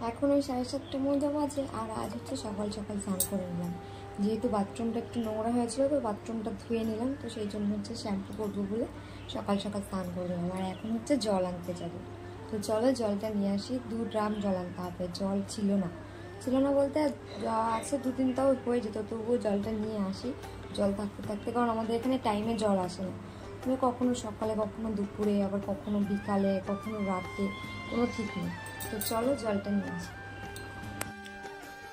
এখন ওই 7:30টার মধ্যে বাজে। আর আজ হচ্ছে সকাল সকাল স্নান করে নিলাম, যেহেতু বাথরুমটা একটু নোংরা হয়েছিল তো বাথরুমটা ধুয়ে নিলাম, তো সেই জন্য হচ্ছে শ্যাম্পু করবো বলে সকাল সকাল স্নান করে নিলাম। আর এখন হচ্ছে জল আনতে যাবো, তো চলো জলটা নিয়ে আসি। 2 ড্রাম জল আনতে হবে, জল ছিল না বলতে আছে 2-3টাও হয়ে যেত, তবুও জলটা নিয়ে আসি জল থাকতে থাকতে, কারণ আমাদের এখানে টাইমে জল আসে না। তুমি কখনো সকালে, কখনো দুপুরে, আবার কখনো বিকালে, কখনো রাতে, কোনো ঠিক নেই। তো চলো জলটা নিয়ে আসি।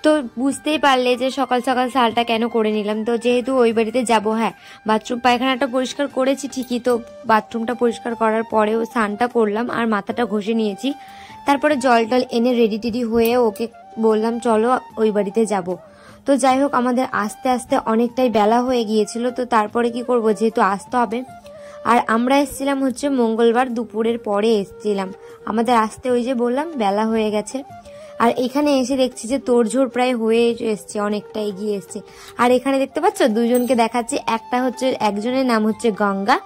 তো বুঝতেই পারলে যে সকাল সকাল স্নানটা কেন করে নিলাম। তো যেহেতু ওই বাড়িতে যাবো, হ্যাঁ বাথরুম পায়খানাটা পরিষ্কার করেছি ঠিকই, তো বাথরুমটা পরিষ্কার করার পরেও স্নানটা করলাম আর মাথাটা ঘষে নিয়েছি। তারপরে জল টল এনে রেডি টেডি হয়ে ওকে বললাম চলো ওই বাড়িতে যাব। তো যাই হোক আমাদের আস্তে আস্তে অনেকটাই বেলা হয়ে গিয়েছিল। তো তারপরে কি করব, যেহেতু আসতে হবে, আর আমরা এসেছিলাম হচ্ছে মঙ্গলবার দুপুরের পরে এসেছিলাম। আমাদের আসতে ওই যে বললাম বেলা হয়ে গেছে। আর এখানে এসে দেখছি যে তোড়জোড় প্রায় হয়ে এসছে, অনেকটা এগিয়ে এসছে। আর এখানে দেখতে পাচ্ছ দুজনকে দেখাচ্ছি, একজনের নাম হচ্ছে গঙ্গা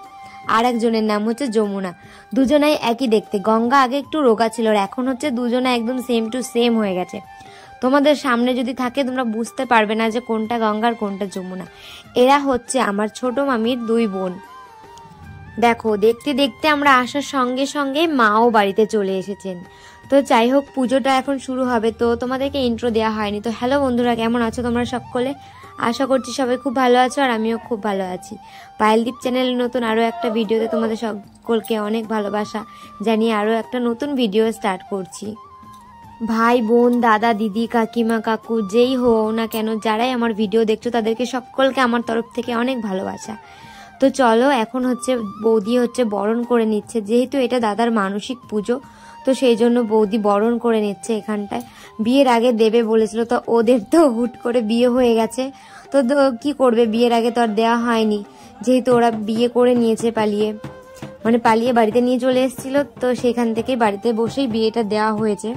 আর একজনের নাম হচ্ছে যমুনা। দুজনাই একই দেখতে। গঙ্গা আগে একটু রোগা ছিল, আর এখন হচ্ছে দুজনা একদম সেম টু সেম হয়ে গেছে। তোমাদের সামনে যদি থাকে তোমরা বুঝতে পারবে না যে কোনটা গঙ্গা আর কোনটা যমুনা। এরা হচ্ছে আমার ছোট মামির 2 বোন। দেখো দেখতে দেখতে আমরা আসার সঙ্গে সঙ্গে মাও বাড়িতে চলে এসেছেন। তো যাই হোক পুজোটা এখন শুরু হবে, তো তোমাদেরকে ইন্ট্রো দেওয়া হয়নি। তো হ্যালো বন্ধুরা, কেমন আছো তোমরা সকলে? আশা করছি সবাই খুব ভালো আছো, আর আমিও খুব ভালো আছি। পায়েলদীপ চ্যানেলের নতুন আরও একটা ভিডিওতে তোমাদের সকলকে অনেক ভালোবাসা জানিয়ে আরও একটা নতুন ভিডিও স্টার্ট করছি। ভাই বোন, দাদা দিদি, কাকিমা কাকু, যেই হও না কেন, যারাই আমার ভিডিও দেখছো তাদেরকে সকলকে আমার তরফ থেকে অনেক ভালোবাসা। তো চলো এখন হচ্ছে বৌদি হচ্ছে বরণ করে নিচ্ছে, যেহেতু এটা দাদার মানসিক পুজো, তো সেই জন্য বৌদি বরণ করে নিচ্ছে এখানটায়। বিয়ের আগে দেবে বলেছিল, তো ওদের তো হুট করে বিয়ে হয়ে গেছে, তো কি করবে, বিয়ের আগে তো আর দেওয়া হয়নি, যেহেতু ওরা বিয়ে করে নিয়েছে পালিয়ে বাড়িতে নিয়ে চলে এসেছিল, তো সেখান থেকে বাড়িতে বসেই বিয়েটা দেওয়া হয়েছে।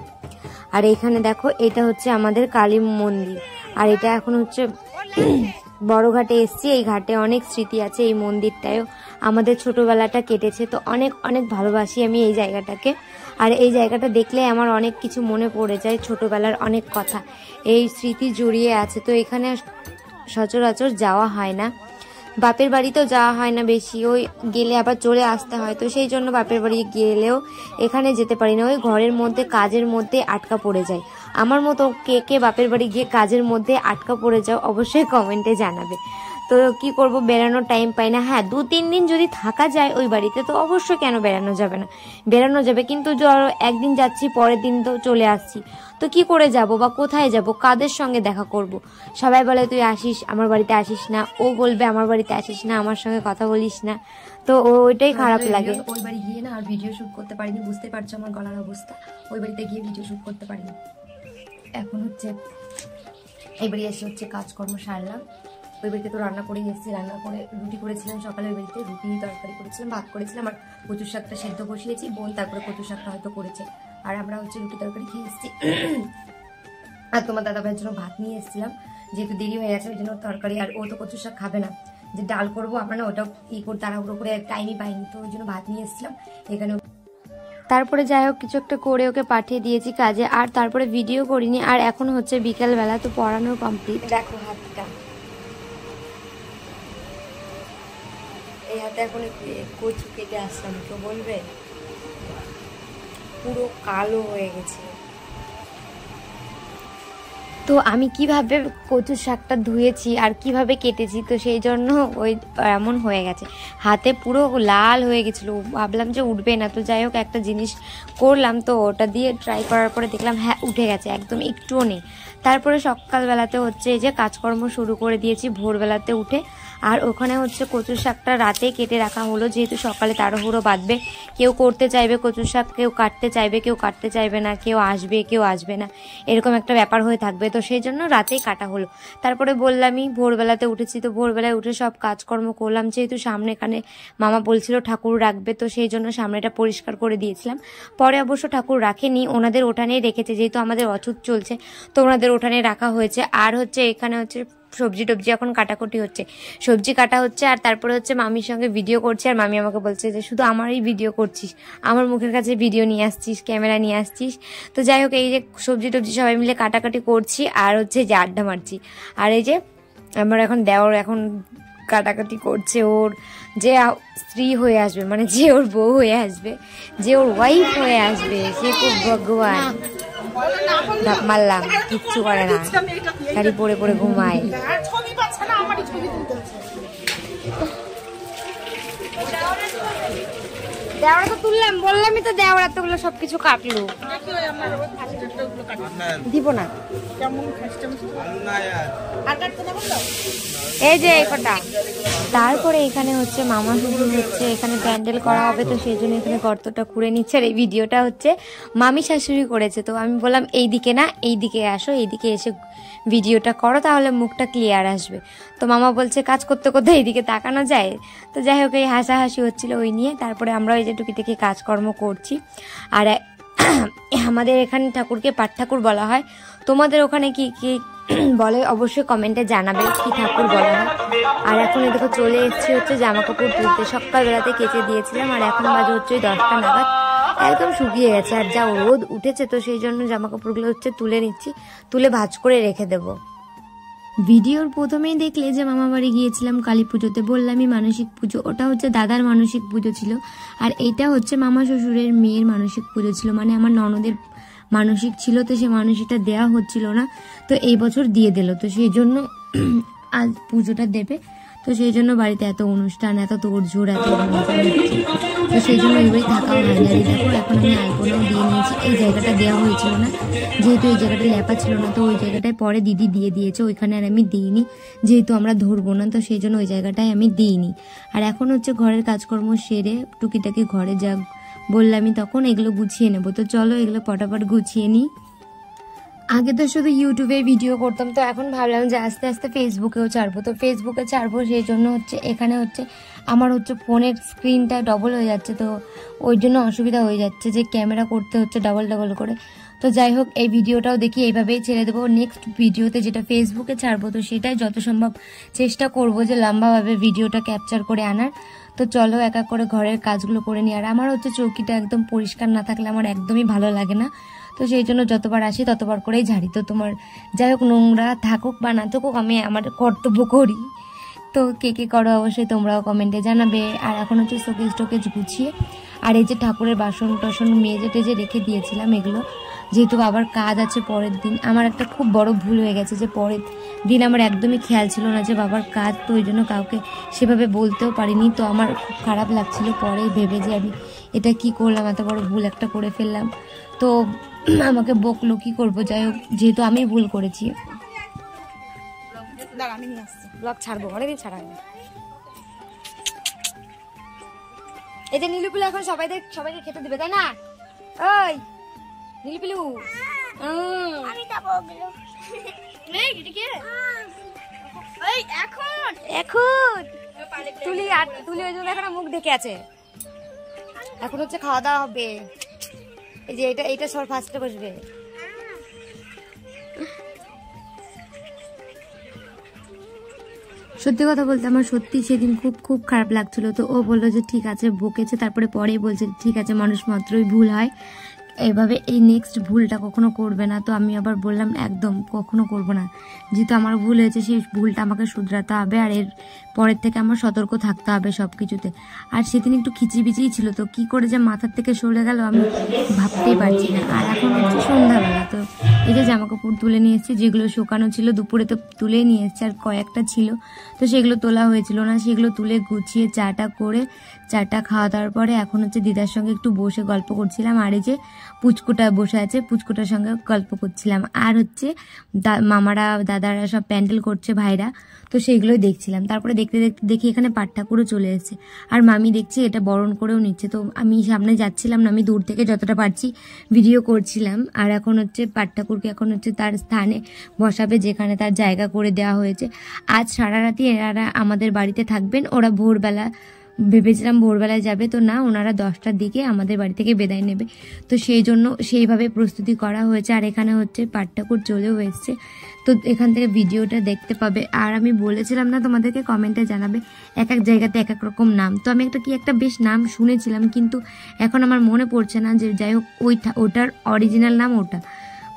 আর এখানে দেখো এটা হচ্ছে আমাদের কালী মন্দির, আর এটা এখন হচ্ছে বড় ঘাটে এসছি। এই ঘাটে অনেক স্মৃতি আছে, এই মন্দিরটায়ও আমাদের ছোটবেলাটা কেটেছে, তো অনেক অনেক ভালোবাসি আমি এই জায়গাটাকে। আর এই জায়গাটা দেখলে আমার অনেক কিছু মনে পড়ে যায়, ছোটবেলার অনেক কথা এই স্মৃতি জড়িয়ে আছে। তো এখানে সচরাচর যাওয়া হয় না, বাপের বাড়িতেও যাওয়া হয় না বেশি, ওই গেলে আবার চলে আসতে হয়, তো সেই জন্য বাপের বাড়ি গেলেও এখানে যেতে পারি না, ওই ঘরের মধ্যে কাজের মধ্যে আটকা পড়ে যায়। আমার মতো কে কে বাপের বাড়ি গিয়ে কাজের মধ্যে আটকা পড়ে যাও অবশ্যই কমেন্টে জানাবে। তো কি করব, বেড়ানোর টাইম পাই না। হ্যাঁ 2-3 দিন যদি থাকা যায় ওই বাড়িতে তো অবশ্যই কেন বেড়ানো যাবে না, বেড়ানো যাবে, কিন্তু ধরো একদিন যাচ্ছি পরের দিন তো চলে আসছি, তো কি করে যাব বা কোথায় যাব, কাদের সঙ্গে দেখা করব? সবাই বলে তুই আসিস আমার বাড়িতে আসিস না, ও বলবে আমার বাড়িতে আসিস না, আমার সঙ্গে কথা বলিস না, তো ওইটাই খারাপ লাগে। ওই বাড়ি গিয়ে না আর ভিডিও শুট করতে পারিনি, বুঝতে পারছো আমার গলার অবস্থা, ওই বাড়িতে গিয়ে ভিডিও শুট করতে পারিনি। এখন হচ্ছে এই বাড়ি এসে হচ্ছে কাজকর্ম সারলাম। ওই বাড়িতে তো রান্না করেই এসেছি, রান্না করে রুটি করেছিলাম সকালে, ওই বাড়িতে রুটি তরকারি করেছিলাম, ভাত করেছিলাম, আর কচুর শাকটা সেদ্ধ বসিয়েছি, বোন তারপরে কচুর শাকটা হয়তো করেছে, আর আমরা হচ্ছে রুটি তরকারি খেয়ে এসেছি। আর তোমার দাদা ভাইয়ের জন্য ভাত নিয়ে এসেছিলাম, যেহেতু দেরি হয়ে গেছে ওই জন্য তরকারি, আর ও তো কচুর শাক খাবে না, যে ডাল করবো আমরা না ওটাও করে তাড়াহুড়ো করে টাইমই পাইনি, তো ওই জন্য ভাত নিয়ে এসেছিলাম এখানে। তারপরে যাই হোক কিছু একটা করে ওকে পাঠিয়ে দিয়েছি কাজে, আর তারপরে ভিডিও করিনি। আর এখন হচ্ছে বিকালবেলা, তো পড়ানো কমপ্লিট। দেখো হাতটা, এই হাতে এখন কচু কেটে আসলাম, কেউ বলবে পুরো কালো হয়ে গেছে। তো আমি কিভাবে কচুর শাকটা ধুয়েছি আর কিভাবে কেটেছি, তো সেই জন্য ওই এমন হয়ে গেছে, হাতে পুরো লাল হয়ে গেছিলো, ভাবলাম যে উঠবে না। তো যাই হোক একটা জিনিস করলাম, তো ওটা দিয়ে ট্রাই করার পরে দেখলাম হ্যাঁ উঠে গেছে, একদম একটুও নেই। তারপরে সকালবেলাতে হচ্ছে এই যে কাজকর্ম শুরু করে দিয়েছি ভোরবেলাতে উঠে। আর ওখানে হচ্ছে কচুর শাকটা রাতে কেটে রাখা হলো, যেহেতু সকালে তাড়াহুড়ো বাঁধবে, কেউ করতে চাইবে কচুর শাক, কেউ কাটতে চাইবে, কেউ কাটতে চাইবে না, কেউ আসবে কেউ আসবে না, এরকম একটা ব্যাপার হয়ে থাকবে, তো সেই জন্য রাতেই কাটা হলো। তারপরে বললামই ভোরবেলাতে উঠেছি, তো ভোরবেলায় উঠে সব কাজকর্ম করলাম, যেহেতু সামনে এখানে মামা বলছিল ঠাকুর রাখবে, তো সেই জন্য সামনেটা পরিষ্কার করে দিয়েছিলাম। পরে অবশ্য ঠাকুর রাখেনি, ওনাদের ওঠানেই রেখেছে, যেহেতু আমাদের অছুত চলছে তো ওনাদের ওঠানে রাখা হয়েছে। আর হচ্ছে এখানে হচ্ছে সবজি টবজি এখন কাটাকুটি হচ্ছে, সবজি কাটা হচ্ছে। আর তারপরে হচ্ছে মামির সঙ্গে ভিডিও করছি, আর মামি আমাকে বলছে যে শুধু আমারই ভিডিও করছিস, আমার মুখের কাছে ভিডিও নিয়ে আসছিস, ক্যামেরা নিয়ে আসছিস। তো যাই হোক, এই যে সবজি টবজি সবাই মিলে কাটাকাটি করছি আর হচ্ছে যে আড্ডা মারছি। আর এই যে আমার এখন দেওর এখন কাটাকাটি করছে, ওর যে স্ত্রী হয়ে আসবে, মানে যে ওর বউ হয়ে আসবে, যে ওর ওয়াইফ হয়ে আসবে, সে খুব ভগবান। ধাপ মারলাম, কিচ্ছু করে না, গাড়ি পড়ে পড়ে ঘুমায়। দেওয়ারা তো তুললাম, বললামই তো দেওয়ারা তো গুলো সবকিছু কাটলো, দিব না এই যে কটা। তারপরে এখানে হচ্ছে মামা শ্বশুর হচ্ছে এখানে প্যান্ডেল করা হবে, তো সেই জন্য এখানে গর্তটা খুঁড়ে নিচ্ছে। আর এই ভিডিওটা হচ্ছে মামি শাশুড়ি করেছে, তো আমি বললাম এই দিকে না, এই দিকে আসো, এইদিকে এসে ভিডিওটা করো, তাহলে মুখটা ক্লিয়ার আসবে। তো মামা বলছে কাজ করতে করতে এইদিকে তাকানো যায়। তো যাই হোক, এই হাসাহাসি হচ্ছিল ওই নিয়ে। তারপরে আমরা ওই যে টুকিটাকি কাজকর্ম করছি। আর আমাদের এখানে ঠাকুরকে পাট ঠাকুর বলা হয়, তোমাদের ওখানে কি কি বলে অবশ্যই কমেন্টে জানাবে কি ঠাকুর বলা হয়। আর এখন এদিকে চলে এসেছি হচ্ছে জামা কাপড় তুলতে, সকালবেলাতে কেচে দিয়েছিলাম, আর এখন বাজে হচ্ছে 10টা নাগাদ, একদম শুকিয়ে গেছে। আর যা রোদ উঠেছে, তো সেই জন্য জামা কাপড়গুলো হচ্ছে তুলে নিচ্ছি, তুলে ভাঁজ করে রেখে দেবো। ভিডিওর প্রথমেই দেখলে যে মামা বাড়ি গিয়েছিলাম কালী পুজোতে, বললামই মানসিক পুজো, ওটা হচ্ছে দাদার মানসিক পুজো ছিল। আর এইটা হচ্ছে মামা শ্বশুরের মেয়ের মানসিক পুজো ছিল, মানে আমার ননদের মানসিক ছিল, তো সে মানসিকটা দেওয়া হচ্ছিল না, তো এই বছর দিয়ে দিল, তো সেই জন্য আজ পুজোটা দেবে। তো সেই জন্য বাড়িতে এত অনুষ্ঠান, এত তোড়জোড়, এত মজা হচ্ছে, তো সেই জন্য এই বাড়ি থাকাও হয় না। দেখো এখন আমি আলপনাও দিয়ে নিয়েছি, এই জায়গাটা দেওয়া হয়েছিল না, যেহেতু এই জায়গাটা ল্যাপা ছিল না, তো ওই জায়গাটায় পরে দিদি দিয়ে দিয়েছে, ওইখানে আর আমি দিইনি, যেহেতু আমরা ধরবো না, তো সেই জন্য ওই জায়গাটায় আমি দিইনি। আর এখন হচ্ছে ঘরের কাজকর্ম সেরে টুকিটাকি ঘরে যা বললামই তখন এগুলো গুছিয়ে নেবো। তো চলো এগুলো পটাপট গুছিয়ে নিই। আগে তো শুধু ইউটিউবে ভিডিও করতাম, তো এখন ভাবলাম যে আস্তে আস্তে ফেসবুকেও ছাড়বো। তো ফেসবুকে ছাড়বো, সেই জন্য হচ্ছে এখানে হচ্ছে আমার হচ্ছে ফোনের স্ক্রিনটা ডবল হয়ে যাচ্ছে, তো ওই জন্য অসুবিধা হয়ে যাচ্ছে যে ক্যামেরা করতে হচ্ছে ডবল ডবল করে। তো যাই হোক, এই ভিডিওটাও দেখি এইভাবেই ছেড়ে দেবো। নেক্সট ভিডিওতে যেটা ফেসবুকে ছাড়বো, তো সেটাই যত সম্ভব চেষ্টা করবো যে লম্বাভাবে ভিডিওটা ক্যাপচার করে আনার। তো চলো এক এক করে ঘরের কাজগুলো করে নিই। আর আমার হচ্ছে চৌকিটা একদম পরিষ্কার না থাকলে আমার একদমই ভালো লাগে না, তো সেই জন্য যতবার আসি ততবার করেই ঝাড়ি। তো তোমার যাই হোক, নোংরা থাকুক বা না থাকুক, আমি আমার কর্তব্য করি। তো কে কে করো অবশ্যই তোমরাও কমেন্টে জানাবে। আর এখন হচ্ছে শোকেজ টোকেজ গুছিয়ে, আর এই যে ঠাকুরের বাসন টাসন মেজে টেজে রেখে দিয়েছিলাম, এগুলো যেহেতু আবার কাজ আছে পরের দিন। আমার একটা খুব বড় ভুল হয়ে গেছে যে পরের দিন আমার একদমই খেয়াল ছিল না যে বাবার কাজ, তো ওই জন্য কাউকে সেভাবে বলতেও পারিনি। তো আমার খুব খারাপ লাগছিল পরে ভেবে যে আমি এটা কি করলাম, এত বড় ভুল একটা করে ফেললাম। তো আমাকে বকলো, কি করবো, যাই হোক যেহেতু আমি ভুল করেছি। ব্লগ ছাড়বো, অনেকদিন ছাড়া হয়নি। এই যে নীলুপিলু এখন সবাইকে খেতে দিবে, তাই না? ওই নীলুপিলু, আমি যাবো ওগুলো। এখন তুলি ওই জন্য এখন মুখ দেখে আছে। এখন হচ্ছে খাওয়া দাওয়া হবে। এই যে এইটা সর ফার্স্টে বসবে। সত্যি কথা বলতে আমার সত্যি সেদিন খুব খুব খারাপ লাগছিল। তো ও বললো যে ঠিক আছে, বকেছে, তারপরে পরেই বলছে ঠিক আছে, মানুষ মাত্রই ভুল হয়, এভাবে এই নেক্সট ভুলটা কখনো করবে না। তো আমি আবার বললাম একদম কখনো করব না, যেহেতু আমার ভুল হয়েছে সেই ভুলটা আমাকে শুধরাতে হবে, আর এর পরের থেকে আমার সতর্ক থাকতে হবে সব কিছুতে। আর সেদিন একটু খিচিবিচিই ছিল, তো কি করে যে মাথার থেকে সরে গেল আমি ভাবতেই পারছি না। আর এখন হচ্ছে সন্ধ্যাবেলা, তো এই যে জামা কাপড় তুলে নিয়ে এসেছি, যেগুলো শুকানো ছিল দুপুরে তো তুলে নিয়ে এসেছি, আর কয়েকটা ছিল তো সেগুলো তোলা হয়েছিল না, সেগুলো তুলে গুছিয়ে চাটা করে, চাটা খাওয়া দাওয়ার পরে এখন হচ্ছে দিদার সঙ্গে একটু বসে গল্প করছিলাম। আর এই যে পুচকুটা বসে আছে, পুচকুটার সঙ্গে গল্প করছিলাম। আর হচ্ছে মামারা দাদারা সব প্যান্ডেল করছে ভাইরা, তো সেইগুলোই দেখছিলাম। তারপরে দেখতে দেখতে দেখি এখানে পাট ঠাকুরও চলে এসেছে, আর মামি দেখছি এটা বরণ করেও নিচ্ছে। তো আমি সামনে যাচ্ছিলাম না, আমি দূর থেকে যতটা পারছি ভিডিও করছিলাম। আর এখন হচ্ছে পাট ঠাকুরকে এখন হচ্ছে তার স্থানে বসাবে, যেখানে তার জায়গা করে দেওয়া হয়েছে। আজ সারা রাতি এরা আমাদের বাড়িতে থাকবেন, ওরা ভোরবেলা ভেবেছিলাম ভোরবেলায় যাবে, তো না, ওনারা 10টার দিকে আমাদের বাড়ি থেকে বিদায় নেবে। তো সেই জন্য সেইভাবে প্রস্তুতি করা হয়েছে। আর এখানে হচ্ছে পাট ঠাকুর চলেও এসছে, তো এখান থেকে ভিডিওটা দেখতে পাবে। আর আমি বলেছিলাম না তোমাদেরকে, কমেন্টে জানাবে এক এক জায়গাতে এক এক রকম নাম। তো আমি একটা বেশ নাম শুনেছিলাম, কিন্তু এখন আমার মনে পড়ছে না। যে যাই হোক, ওটার অরিজিনাল নাম ওটা,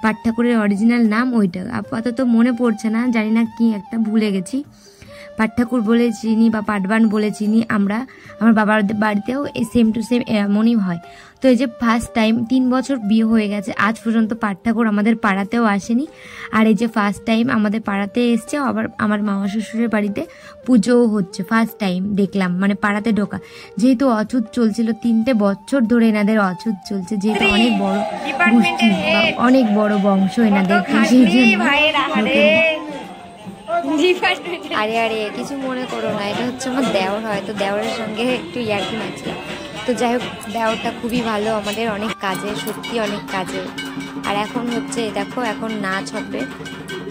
পাট ঠাকুরের অরিজিনাল নাম ওইটা, আপাতত মনে পড়ছে না, জানি না কি একটা ভুলে গেছি। পাট ঠাকুর বলে চিনি বা পাটবান বলে চিনি আমরা, আমার বাবার বাড়িতেও সেম টু সেম এমনই হয়। তো এই যে ফার্স্ট টাইম, 3 বছর বিয়ে হয়ে গেছে, আজ পর্যন্ত পাট ঠাকুর আমাদের পাড়াতেও আসেনি। আর এই যে ফার্স্ট টাইম আমাদের পাড়াতে এসছে, আবার আমার মামা শ্বশুরের বাড়িতে পুজোও হচ্ছে। ফার্স্ট টাইম দেখলাম, মানে পাড়াতে ঢোকা। যেহেতু অছুত চলছিল, 3টে বছর ধরে এনাদের অছুত চলছে, যেহেতু অনেক বড় গোষ্ঠী বা অনেক বড় বংশ এনাদের, সেই জন্য আরে আরে কিছু মনে করো না, এটা হচ্ছে আমার দেওর হয়, তো দেওরের সঙ্গে একটু ইয়ার্কি মারছি। তো যাই হোক, দেওরটা খুবই ভালো আমাদের, অনেক কাজে, সত্যি অনেক কাজে। আর এখন হচ্ছে দেখো, এখন নাচ হবে,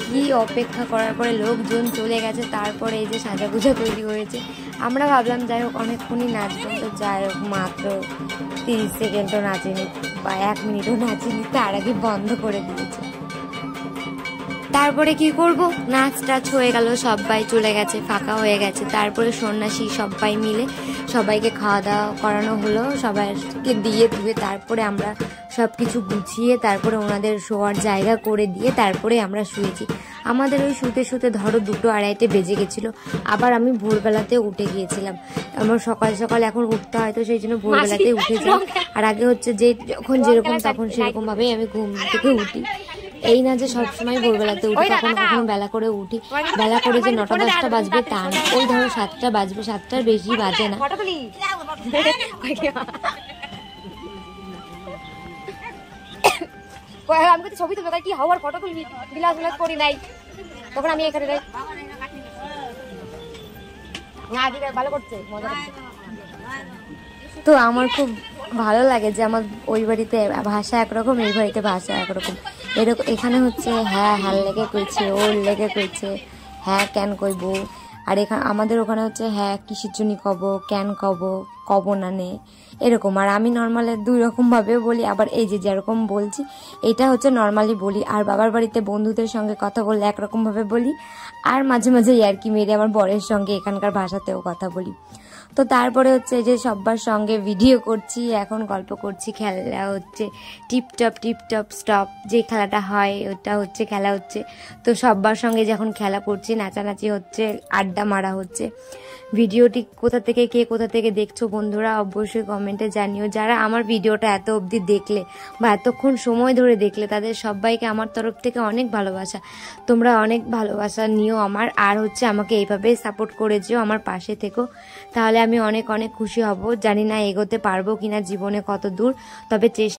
কি অপেক্ষা করার পরে লোকজন চলে গেছে, তারপরে এই যে সাজাগুজা তৈরি হয়েছে। আমরা ভাবলাম যাই হোক অনেকক্ষণই নাচবো, তো যাই হোক মাত্র 30 সেকেন্ডও নাচেনি বা 1 মিনিটও নাচেনি, তার আগে বন্ধ করে দিয়েছে। তারপরে কি করব, নাচ টাচ হয়ে গেল, সবাই চলে গেছে, ফাঁকা হয়ে গেছে। তারপরে সন্ন্যাসী সবাই মিলে সবাইকে খাওয়া দাওয়া করানো হলো, সবাইকে দিয়ে ধুয়ে তারপরে আমরা সব কিছু গুছিয়ে তারপরে ওনাদের শোয়ার জায়গা করে দিয়ে তারপরে আমরা শুয়েছি। আমাদের ওই শুতে শুতে ধরো 2টো 2:30 বেজে গেছিলো। আবার আমি ভোরবেলাতে উঠে গিয়েছিলাম, আমার সকাল সকাল এখন উঠতে হয়, তো সেই জন্য ভোরবেলাতে উঠে যাই। আর আগে হচ্ছে যে যখন যেরকম তখন সেরকম ভাবেই আমি ঘুম থেকে উঠি। এই না যে সবসময় ভোরবেলাতে উঠি, কখনো কখনো বেলা করে উঠি। বেলা করে যে 9টা 10টা বাজবে তা না, ওই ধরো 7টা বাজবে, 7টার বেশি বাজে না। আমি ছবি তুলবো, কি হওয়ার ফটো তুলবি, বিলাস বিলাস করি নাই, তখন আমি এখানে ভালো করছে, মজা করছে। তো আমার খুব ভালো লাগে যে আমার ওই বাড়িতে ভাষা একরকম, এই বাড়িতে ভাষা একরকম। এরকম এখানে হচ্ছে হ্যাঁ হ্যার লেগে কইছে, ওর লেগে কইছে, হ্যাঁ কেন কইব। আর এখানে আমাদের ওখানে হচ্ছে হ্যাঁ কিসের জন্য কব, কেন কব না নে, এরকম। আর আমি নর্মালি 2 রকমভাবে বলি, আবার এই যে যেরকম বলছি এটা হচ্ছে নর্মালি বলি। আর বাবার বাড়িতে বন্ধুদের সঙ্গে কথা বললে একরকমভাবে বলি, আর মাঝে মাঝে ইয়ার্কি মেরে আমার বরের সঙ্গে এখানকার ভাষাতেও কথা বলি। তো তারপরে হচ্ছে যে সবার সঙ্গে ভিডিও করছি, এখন গল্প করছি, খেলা হচ্ছে টিপটপ স্টপ, যে খেলাটা হয় ওটা হচ্ছে খেলা হচ্ছে। তো সবার সঙ্গে যখন খেলা করছি, নাচানাচি হচ্ছে, আড্ডা মারা হচ্ছে। ভিডিওটি কোথা থেকে কে কোথা থেকে দেখছো বন্ধুরা অবশ্যই কমেন্টে জানিও। যারা আমার ভিডিওটা এত অবধি দেখলে বা এতক্ষণ সময় ধরে দেখলে, তাদের সবাইকে আমার তরফ থেকে অনেক ভালোবাসা। তোমরা অনেক ভালোবাসা নিও আমার, আর হচ্ছে আমাকে এইভাবে সাপোর্ট করে যেও, আমার পাশে থেকো, তাহলে আমি অনেক অনেক খুশি হব। জানি না এগোতে পারবো কিনা জীবনে কত দূর, তবে চেষ্টা